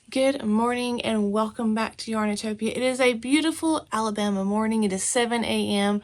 Good morning and welcome back to Yarnitopia. It is a beautiful Alabama morning. It is 7 a.m.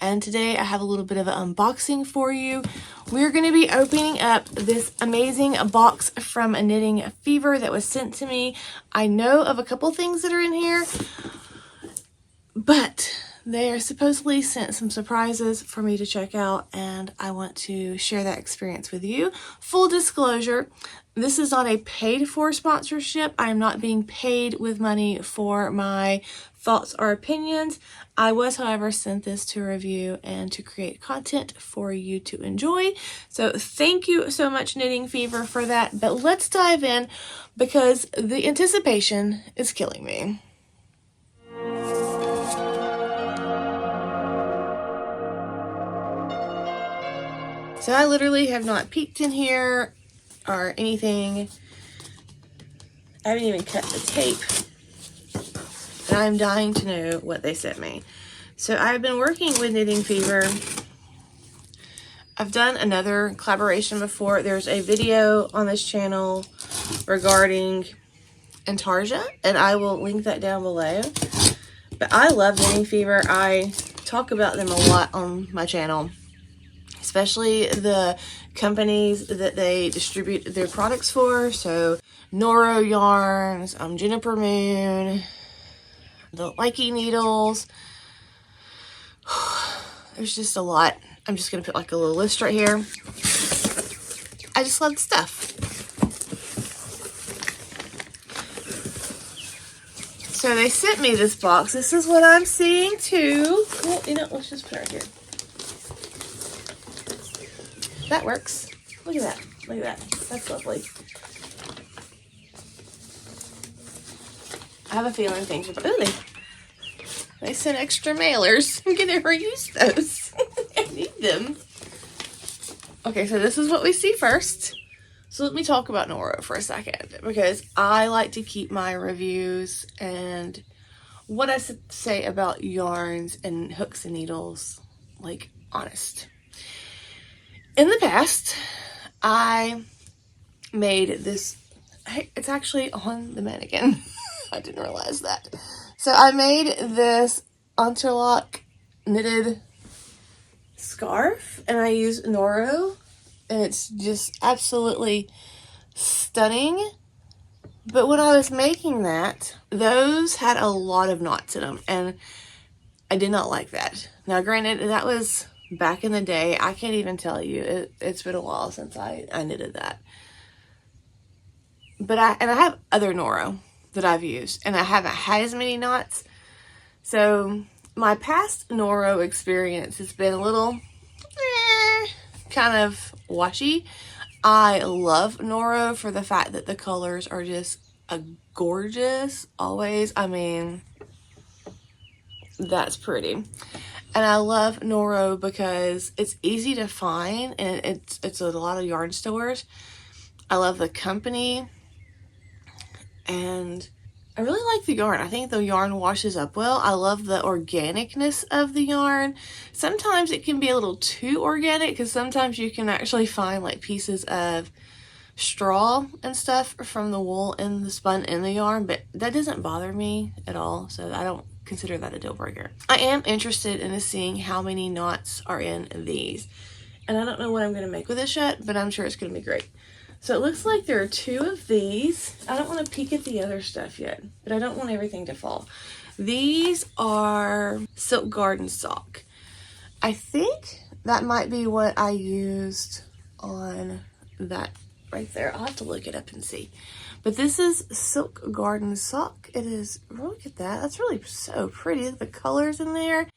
and today I have a little bit of an unboxing for you. We're going to be opening up this amazing box from Knitting Fever that was sent to me. I know of a couple things that are in here, but they are supposedly sent some surprises for me to check out, and I want to share that experience with you. Full disclosure, this is not a paid for sponsorship. I am not being paid with money for my thoughts or opinions. I was, however, sent this to review and to create content for you to enjoy. So thank you so much, Knitting Fever, for that. But let's dive in because the anticipation is killing me. So I literally have not peeked in here or anything. I haven't even cut the tape. And I'm dying to know what they sent me. So I've been working with Knitting Fever. I've done another collaboration before. There's a video on this channel regarding Intarsia, and I will link that down below. But I love Knitting Fever. I talk about them a lot on my channel, especially the companies that they distribute their products for. So Noro yarns, Juniper Moon, the Lykke needles. There's just a lot. I'm just gonna put like a little list right here. I just love the stuff. So they sent me this box. This is what I'm seeing too. Well, you know, let's just put it right here. That works. Look at that. Look at that. That's lovely. I have a feeling things are... Ooh, they sent extra mailers. I'm gonna reuse those. I need them. Okay, so this is what we see first. So let me talk about Noro for a second, because I like to keep my reviews and what I say about yarns and hooks and needles, like, honest. In the past, I made this, it's actually on the mannequin. I didn't realize that. So I made this interlock knitted scarf, and I used Noro, and it's just absolutely stunning. But when I was making that, those had a lot of knots in them, and I did not like that. Now, granted, that was back in the day. I can't even tell you. It's been a while since I knitted that. But I have other Noro that I've used, and I haven't had as many knots. So my past Noro experience has been a little kind of washy. I love Noro for the fact that the colors are just gorgeous always. I mean, that's pretty. And I love Noro because it's easy to find, and it's a lot of yarn stores. I love the company, and I really like the yarn. I think the yarn washes up well. I love the organicness of the yarn. Sometimes it can be a little too organic, because sometimes you can actually find like pieces of straw and stuff from the wool and the spun in the yarn, but that doesn't bother me at all, so I don't consider that a deal breaker. I am interested in seeing how many knots are in these, and I don't know what I'm going to make with this yet, but I'm sure it's going to be great. So it looks like there are 2 of these. I don't want to peek at the other stuff yet, but I don't want everything to fall. These are Silk Garden Sock. I think that might be what I used on that right there. I'll have to look it up and see. But this is Silk Garden Sock. It is, look at that. That's really so pretty. The colors in there.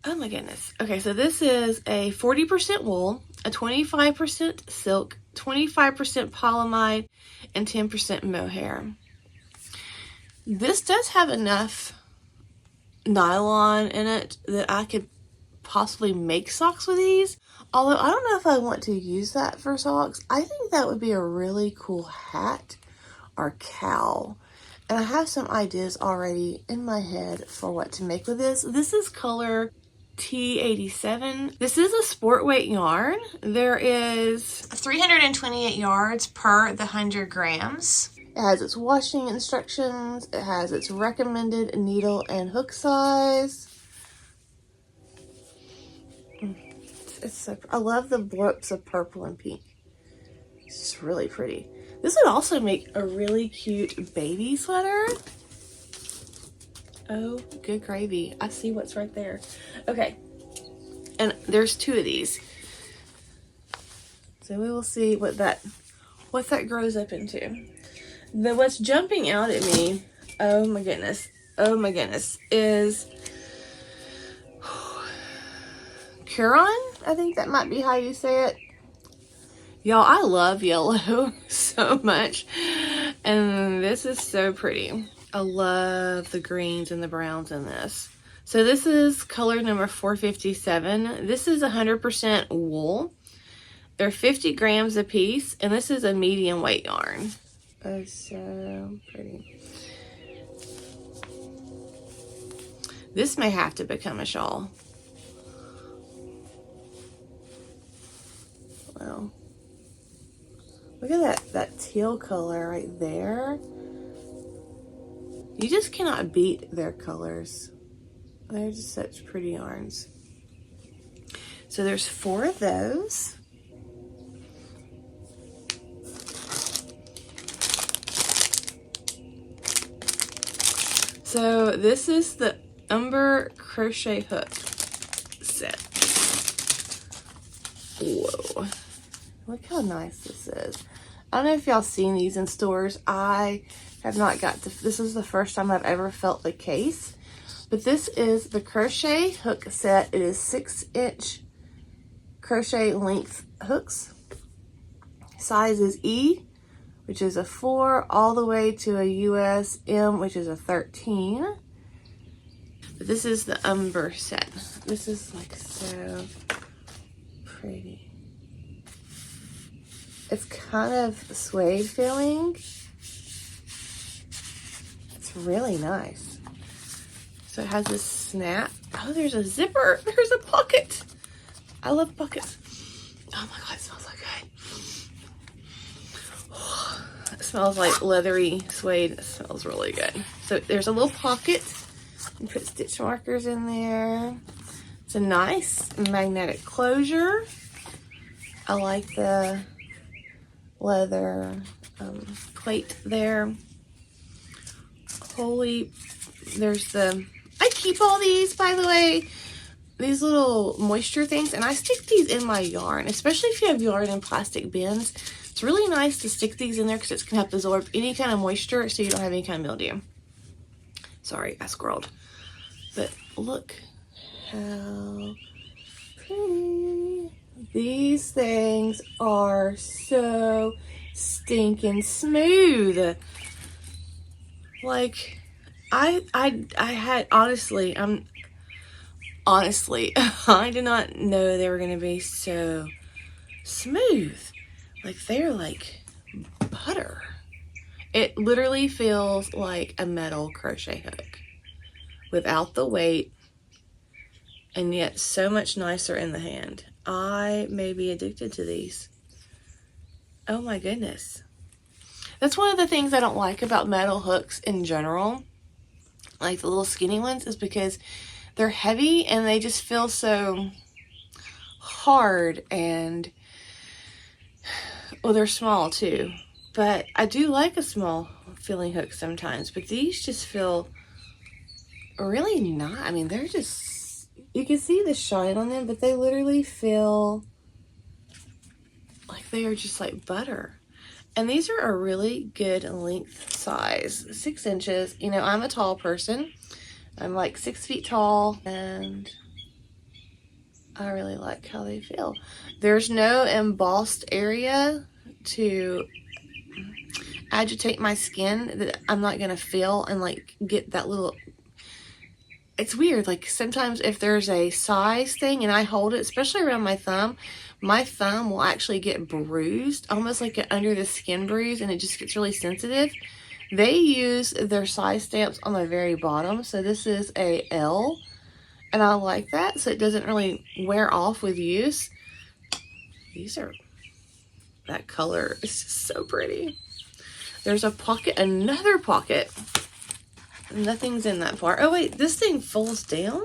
Oh my goodness. Okay, so this is a 40% wool, a 25% silk, 25% polyamide, and 10% mohair. This does have enough nylon in it that I could possibly make socks with these. Although I don't know if I want to use that for socks. I think that would be a really cool hat or cowl. And I have some ideas already in my head for what to make with this. This is color T87. This is a sport weight yarn. There is 328 yards per the 100 grams. It has its washing instructions. It has its recommended needle and hook size. It's so, I love the blips of purple and pink. It's just really pretty. This would also make a really cute baby sweater. Oh, good gravy. I see what's right there. Okay. And there's 2 of these. So we will see what that grows up into. What's jumping out at me, oh my goodness, is Curon. I think that might be how you say it. Y'all, I love yellow so much. And this is so pretty. I love the greens and the browns in this. So this is color number 457. This is 100% wool. They're 50 grams a piece, and this is a medium weight yarn. Oh, so pretty. This may have to become a shawl. Wow. Look at that teal color right there. You just cannot beat their colors. They're just such pretty yarns. So there's 4 of those. So this is the Umber crochet hook set. Whoa. Look how nice this is. I don't know if y'all seen these in stores. I have not got to, this is the first time I've ever felt the case. But this is the crochet hook set. It is 6-inch crochet length hooks. Size is E, which is a 4, all the way to a US M, which is a 13. But this is the Umber set. This is like so pretty. It's kind of suede feeling. It's really nice. So it has this snap. Oh, there's a zipper. There's a pocket. I love pockets. Oh my God, it smells so good. It smells like leathery suede. It smells really good. So there's a little pocket. You put stitch markers in there. It's a nice magnetic closure. I like the leather plate there. Holy, there's the, I keep all these, by the way, these little moisture things, and I stick these in my yarn, especially if you have yarn in plastic bins. It's really nice to stick these in there because it's going to help absorb any kind of moisture so you don't have any kind of mildew. Sorry, I scrolled. But look how pretty. These things are so stinking smooth. Like, I had, honestly, I did not know they were going to be so smooth. Like, they're like butter. It literally feels like a metal crochet hook without the weight, and yet so much nicer in the hand. I may be addicted to these. Oh my goodness. That's one of the things I don't like about metal hooks in general, like the little skinny ones, is because they're heavy and they just feel so hard, and well, they're small too. But I do like a small feeling hook sometimes, but these just feel really not. I mean, they're just, you can see the shine on them, but they literally feel like they are just like butter. And these are a really good length size, 6 inches. You know, I'm a tall person. I'm like 6 feet tall, and I really like how they feel. There's no embossed area to agitate my skin that I'm not gonna feel and like get that little, it's weird. Like sometimes if there's a size thing and I hold it, especially around my thumb will actually get bruised, almost like an under the skin bruise, and it just gets really sensitive. They use their size stamps on the very bottom. So this is a L, and I like that. So it doesn't really wear off with use. These are, that color is just so pretty. There's a pocket, another pocket. Nothing's in that part. Oh wait, this thing folds down?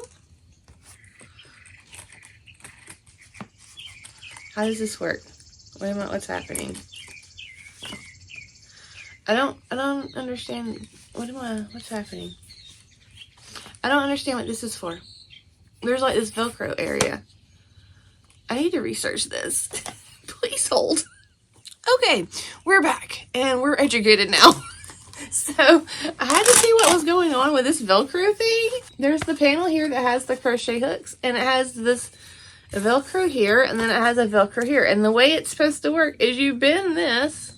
How does this work? Wait a minute, what's happening? I don't understand. What's happening? I don't understand what this is for. There's like this Velcro area. I need to research this. Please hold. Okay, we're back and we're educated now. So I had to see what was going on with this Velcro thing. There's the panel here that has the crochet hooks, and it has this Velcro here, and then it has a Velcro here. And the way it's supposed to work is you bend this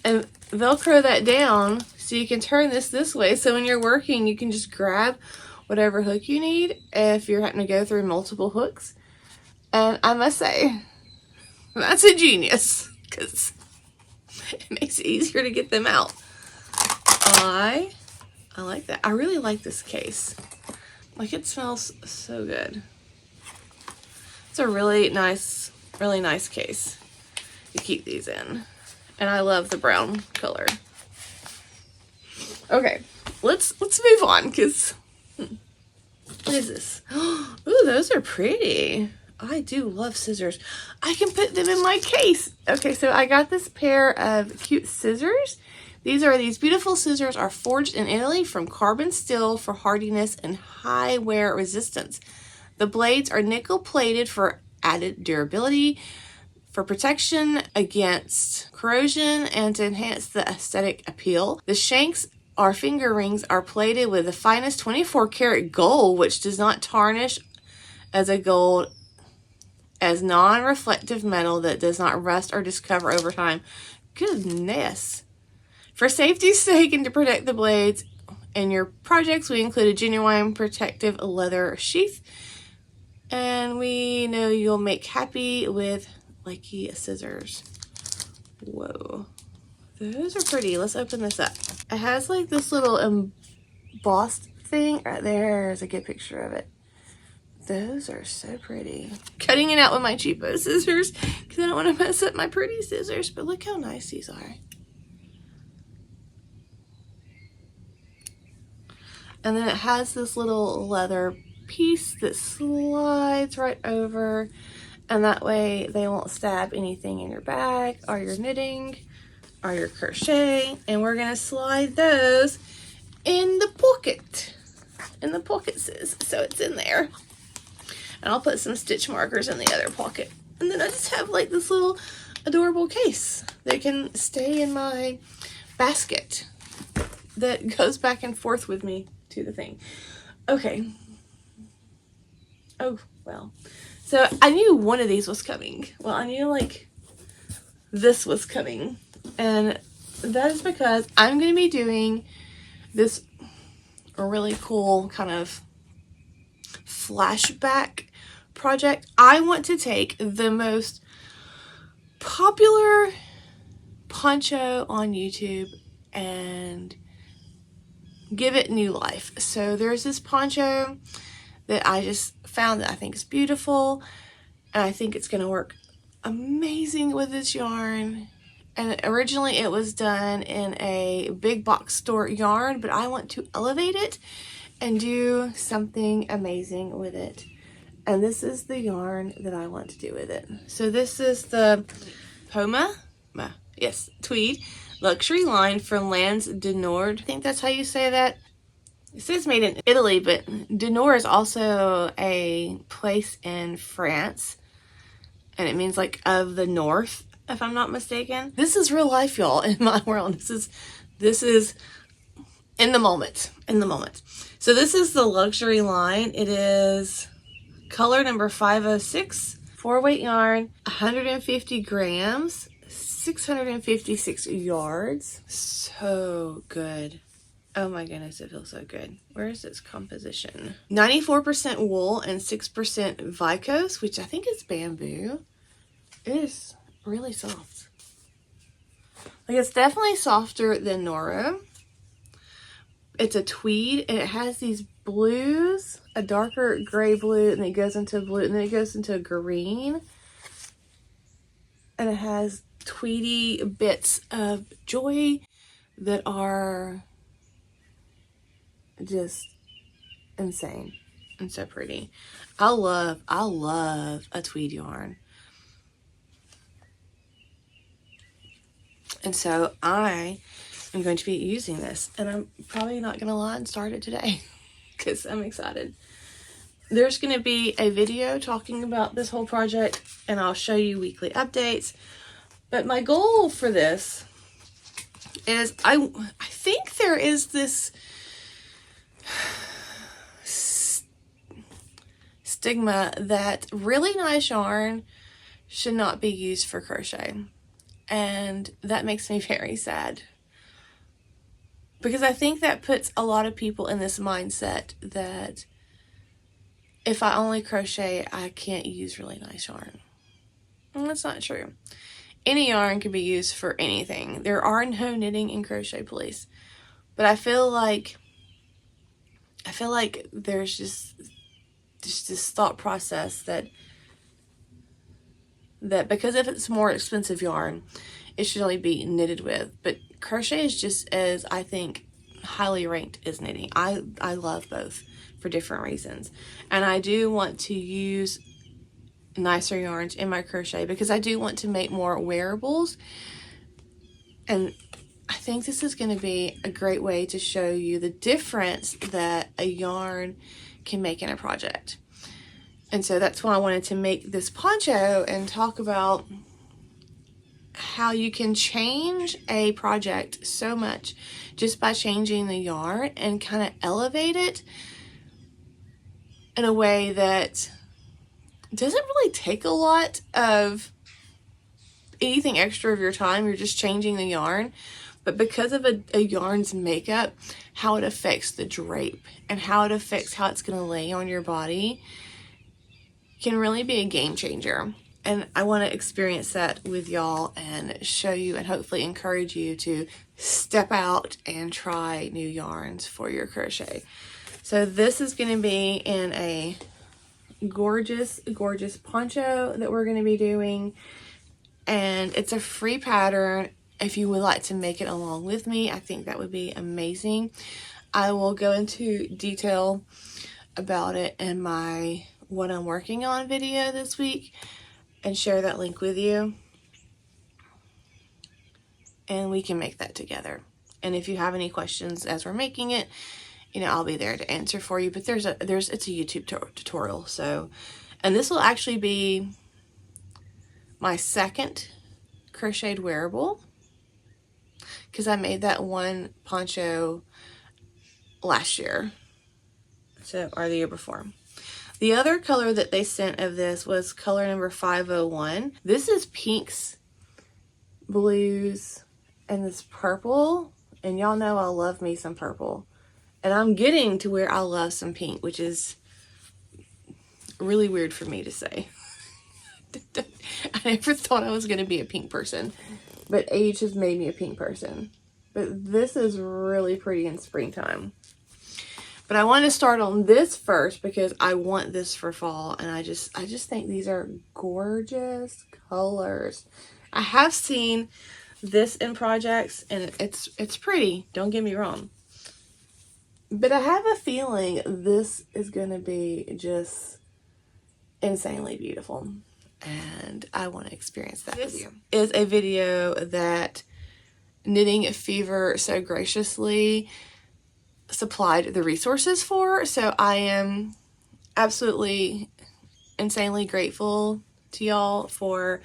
and Velcro that down so you can turn this way. So when you're working, you can just grab whatever hook you need if you're having to go through multiple hooks. And I must say, that's a genius, because it makes it easier to get them out. I like that. I really like this case. Like, it smells so good. It's a really nice case to keep these in. And I love the brown color. Okay, let's move on, because what is this? Ooh, those are pretty. I do love scissors. I can put them in my case. Okay, so I got this pair of cute scissors. These beautiful scissors are forged in Italy from carbon steel for hardiness and high wear resistance. The blades are nickel plated for added durability, for protection against corrosion, and to enhance the aesthetic appeal. The shanks or finger rings are plated with the finest 24 karat gold, which does not tarnish as non-reflective metal that does not rust or discolor over time. Goodness. For safety's sake and to protect the blades in your projects, we include a genuine protective leather sheath. And we know you'll make happy with Lykke scissors. Whoa. Those are pretty. Let's open this up. It has like this little embossed thing. Right there's a good picture of it. Those are so pretty. Cutting it out with my cheapo scissors because I don't want to mess up my pretty scissors. But look how nice these are. And then it has this little leather piece that slides right over. And that way they won't stab anything in your bag or your knitting or your crochet. And we're going to slide those in the pocket. In the pockets. So it's in there. And I'll put some stitch markers in the other pocket. And then I just have like this little adorable case that can stay in my basket that goes back and forth with me to the thing. Okay. Oh, well. So I knew one of these was coming. Well, I knew like this was coming. And that is because I'm going to be doing this really cool kind of flashback project. I want to take the most popular poncho on YouTube and give it new life. So there's this poncho that I just found that I think is beautiful, and I think it's going to work amazing with this yarn. And originally it was done in a big box store yarn, but I want to elevate it and do something amazing with it. And this is the yarn that I want to do with it. So this is the tweed luxury line from Laines de Nord. I think that's how you say that. It says made in Italy, but de Nord is also a place in France. And it means like of the north, if I'm not mistaken. This is real life, y'all, in my world. This is in the moment. So this is the luxury line. It is color number 506, 4-weight yarn, 150 grams, 656 yards. So good. Oh my goodness, it feels so good. Where is its composition? 94% wool and 6% viscose, which I think is bamboo. It is really soft. Like, it's definitely softer than Noro. It's a tweed, and it has these blues, a darker gray blue, and then it goes into blue, and then it goes into green. And it has tweedy bits of joy that are just insane and so pretty. I love a tweed yarn. And so I am going to be using this, and I'm probably not going to lie and start it today because I'm excited. There's going to be a video talking about this whole project, and I'll show you weekly updates. But my goal for this is I think there is this stigma that really nice yarn should not be used for crochet. And that makes me very sad. Because I think that puts a lot of people in this mindset that if I only crochet, I can't use really nice yarn. And that's not true. Any yarn can be used for anything. There are no knitting and crochet police. But I feel like there's just this thought process that because if it's more expensive yarn, it should only be knitted with. But crochet is just as, I think, highly ranked as knitting. I love both for different reasons. And I do want to use nicer yarns in my crochet because I do want to make more wearables. And I think this is going to be a great way to show you the difference that a yarn can make in a project. And so that's why I wanted to make this poncho and talk about how you can change a project so much just by changing the yarn and kind of elevate it in a way that doesn't really take a lot of anything extra of your time. You're just changing the yarn. But because of a yarn's makeup, how it affects the drape and how it affects how it's going to lay on your body can really be a game changer. And I want to experience that with y'all and show you and hopefully encourage you to step out and try new yarns for your crochet. So this is going to be in a gorgeous, gorgeous poncho that we're going to be doing. And it's a free pattern. If you would like to make it along with me, I think that would be amazing. I will go into detail about it in my what I'm working on video this week and share that link with you. And we can make that together. And if you have any questions as we're making it, you know, I'll be there to answer for you. But it's a YouTube tutorial. So, and this will actually be my second crocheted wearable, because I made that one poncho last year, so, or the year before. The other color that they sent of this was color number 501. This is pinks, blues, and this purple. And y'all know I love me some purple. And I'm getting to where I love some pink, which is really weird for me to say. I never thought I was going to be a pink person, but age has made me a pink person. But this is really pretty in springtime. But I want to start on this first because I want this for fall, and I just think these are gorgeous colors. I have seen this in projects, and it's pretty, don't get me wrong. But I have a feeling this is going to be just insanely beautiful. And I want to experience that with you. This is a video that Knitting Fever so graciously supplied the resources for. So I am absolutely insanely grateful to y'all for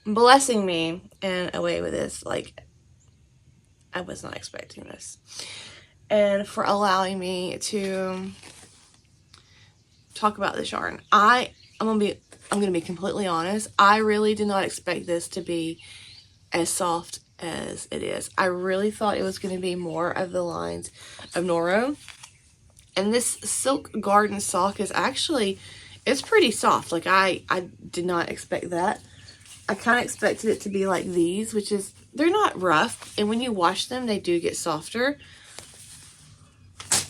blessing me in a way with this. Like, I was not expecting this. And for allowing me to talk about this yarn. I'm gonna be completely honest. I really did not expect this to be as soft as it is. I really thought it was going to be more of the lines of Noro. And this Silk Garden sock is actually, it's pretty soft. Like I did not expect that. I kind of expected it to be like these, which is, they're not rough. And when you wash them, they do get softer.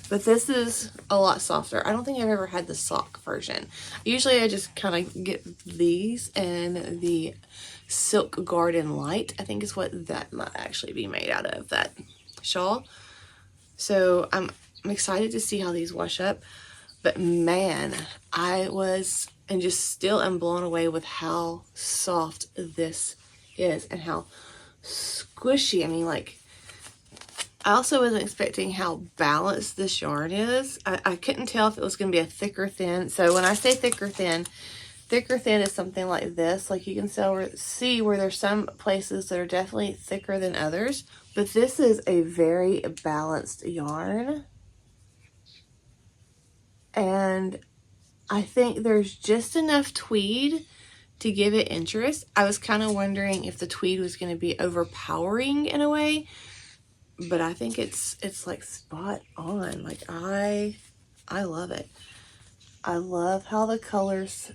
But this is a lot softer. I don't think I've ever had the sock version. Usually I just kind of get these and the Silk Garden Light, I think is what that might actually be made out of, that shawl. So I'm excited to see how these wash up. But man, I was and just still am blown away with how soft this is and how squishy. I mean, like, I also wasn't expecting how balanced this yarn is. I couldn't tell if it was going to be a thick or thin. So when I say thick or thin is something like this. Like, you can see where there's some places that are definitely thicker than others. But this is a very balanced yarn. And I think there's just enough tweed to give it interest. I was kind of wondering if the tweed was going to be overpowering in a way, but I think it's like spot on. Like, I love it. I love how the colors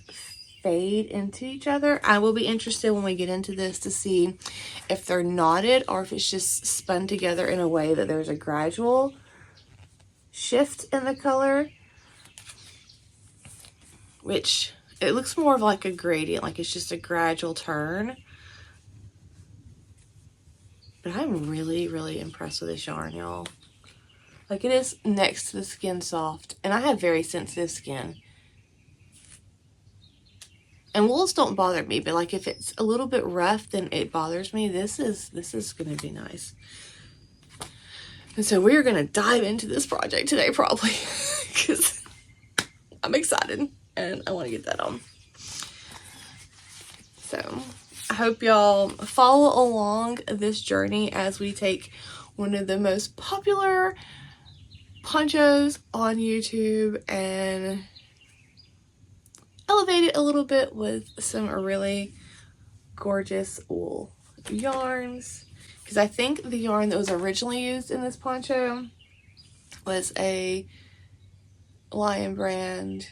fade into each other. I will be interested when we get into this to see if they're knotted or if it's just spun together in a way that there's a gradual shift in the color. Which, it looks more of like a gradient, like it's just a gradual turn. But I'm really, really impressed with this yarn, y'all. Like, it is next to the skin soft. And I have very sensitive skin. And wools don't bother me, but like if it's a little bit rough, then it bothers me. This is going to be nice. And so we're going to dive into this project today, probably. Because I'm excited. And I want to get that on. So I hope y'all follow along this journey as we take one of the most popular ponchos on YouTube and elevate it a little bit with some really gorgeous wool yarns. Because I think the yarn that was originally used in this poncho was a Lion brand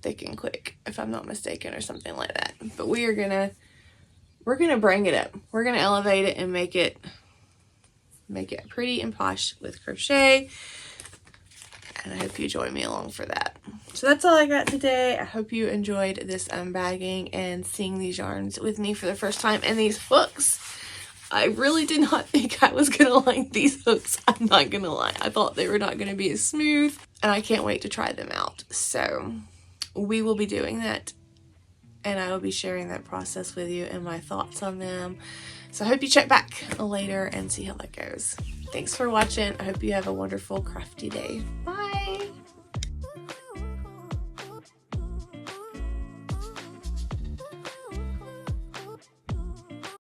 Thick and Quick, if I'm not mistaken, or something like that. But we're gonna bring it up. We're gonna elevate it and make it pretty and posh with crochet. And I hope you join me along for that. So that's all I got today. I hope you enjoyed this unbagging and seeing these yarns with me for the first time. And these hooks, I really did not think I was gonna like these hooks. I'm not gonna lie. I thought they were not gonna be as smooth, and I can't wait to try them out. So we will be doing that, and I will be sharing that process with you and my thoughts on them. So I hope you check back later and see how that goes. Thanks for watching. I hope you have a wonderful crafty day. Bye.